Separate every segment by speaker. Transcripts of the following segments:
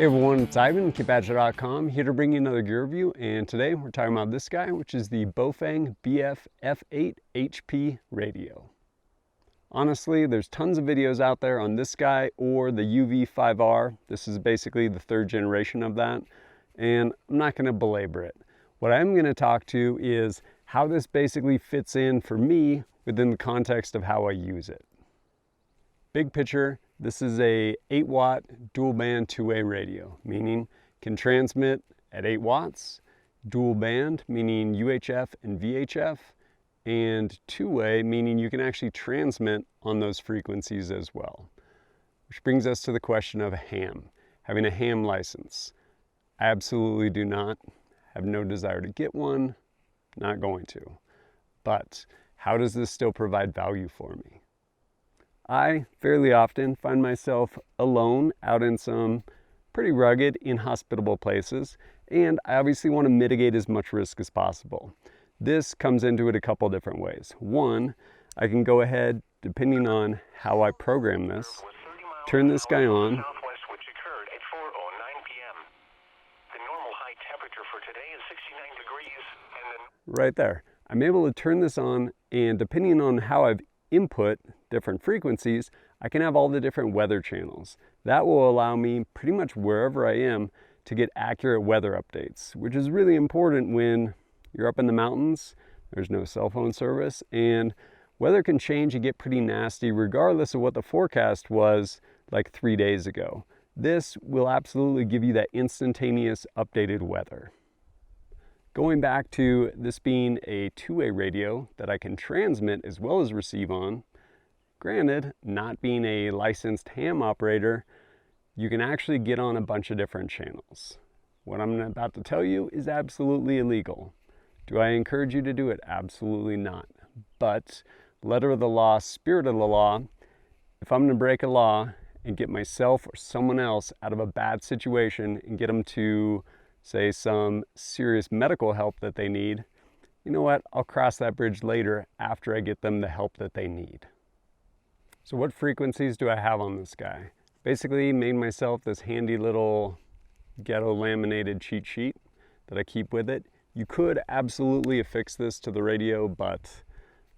Speaker 1: Hey everyone, it's Ivan, KeepBadger.com, here to bring you another gear review, and today we're talking about this guy, which is the BaoFeng F8HP radio. Honestly, there's tons of videos out there on this guy or the UV-5R. This is basically the third generation of that, and I'm not going to belabor it. What I'm going to talk to is how this basically fits in for me within the context of how I use it. Big picture, this is a 8-watt dual band two-way radio, meaning can transmit at 8 watts, dual band, meaning UHF and VHF, and two-way, meaning you can actually transmit on those frequencies as well. Which brings us to the question of ham, having a ham license. I absolutely do not, have no desire to get one, not going to. But how does this still provide value for me? I fairly often find myself alone out in some pretty rugged, inhospitable places, and I obviously want to mitigate as much risk as possible. This comes into it a couple different ways. One, I can go ahead, depending on how I program this, turn this guy on. Right there. I'm able to turn this on, and depending on how I've input different frequencies, I can have all the different weather channels. That will allow me pretty much wherever I am to get accurate weather updates, which is really important when you're up in the mountains, there's no cell phone service, and weather can change and get pretty nasty regardless of what the forecast was like 3 days ago. This will absolutely give you that instantaneous updated weather. Going back to this being a two-way radio that I can transmit as well as receive on, granted, not being a licensed ham operator, you can actually get on a bunch of different channels. What I'm about to tell you is absolutely illegal. Do I encourage you to do it? Absolutely not. But letter of the law, spirit of the law, if I'm going to break a law and get myself or someone else out of a bad situation and get them to say some serious medical help that they need, you know what, I'll cross that bridge later after I get them the help that they need. So what frequencies do I have on this guy? Basically made myself this handy little ghetto laminated cheat sheet that I keep with it. You could absolutely affix this to the radio, but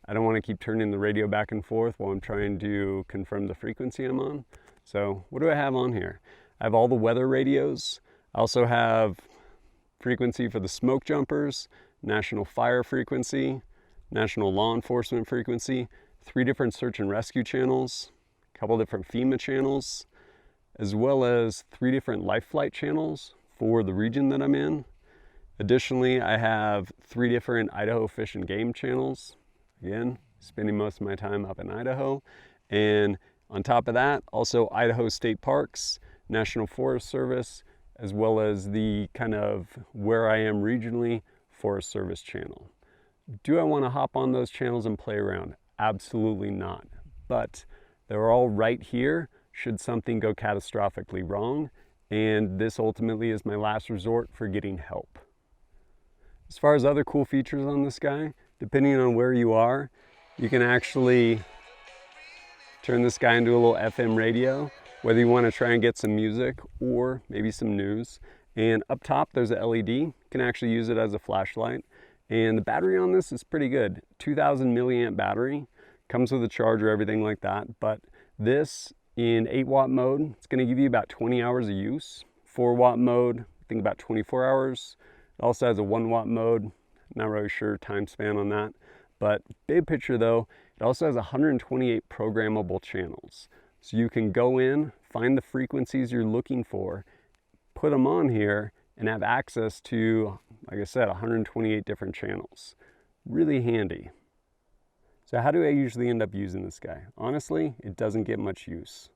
Speaker 1: I don't want to keep turning the radio back and forth while I'm trying to confirm the frequency I'm on. So what do I have on here? I have all the weather radios. I also have frequency for the smoke jumpers, national fire frequency, national law enforcement frequency, 3 different search and rescue channels, a couple different FEMA channels, as well as 3 different life flight channels for the region that I'm in. Additionally, I have 3 different Idaho fish and game channels. Again, spending most of my time up in Idaho. And on top of that, also Idaho State Parks, National Forest Service, as well as the kind of where I am regionally Forest Service channel. Do I want to hop on those channels and play around? Absolutely not. But they're all right here should something go catastrophically wrong, and this ultimately is my last resort for getting help. As far as other cool features on this guy, depending on where you are, you can actually turn this guy into a little FM radio, whether you want to try and get some music or maybe some news. And up top there's a LED. You can actually use it as a flashlight. And the battery on this is pretty good. 2000 milliamp battery. Comes with a charger, everything like that. But this in 8-watt mode, it's going to give you about 20 hours of use. 4-watt mode, I think about 24 hours. It also has a 1-watt mode. Not really sure time span on that. But big picture though, it also has 128 programmable channels. So you can go in, find the frequencies you're looking for, put them on here, and have access to, like I said, 128 different channels. Really handy. So how do I usually end up using this guy? Honestly, it doesn't get much use,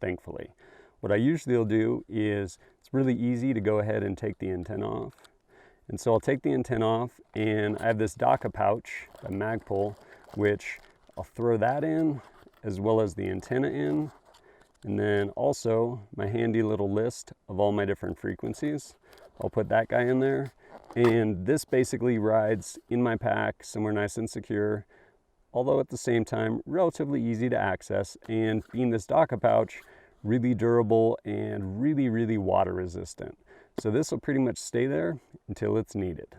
Speaker 1: thankfully. What I usually will do is, it's really easy to go ahead and take the antenna off. And so I'll take the antenna off, and I have this DACA pouch, a Magpul, which I'll throw that in, as well as the antenna in, and then also my handy little list of all my different frequencies. I'll put that guy in there, and this basically rides in my pack somewhere nice and secure, although at the same time relatively easy to access, and being this DACA pouch really durable, and really, really water resistant. So this will pretty much stay there until it's needed.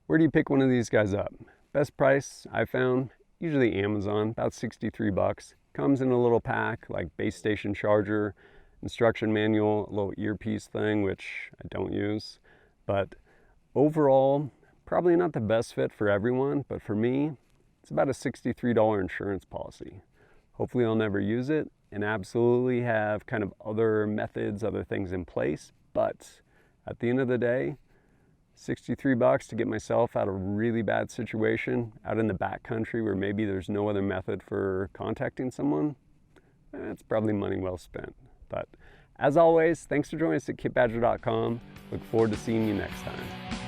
Speaker 1: Where do you pick one of these guys up? Best price I found, usually Amazon, about 63 bucks. Comes in a little pack like base station charger, instruction manual, a little earpiece thing, which I don't use. But overall, probably not the best fit for everyone, but for me, it's about a $63 insurance policy. Hopefully I'll never use it and absolutely have kind of other methods, other things in place. But at the end of the day, 63 bucks to get myself out of a really bad situation out in the backcountry where maybe there's no other method for contacting someone, it's probably money well spent. But as always, thanks for joining us at kitbadger.com. Look forward to seeing you next time.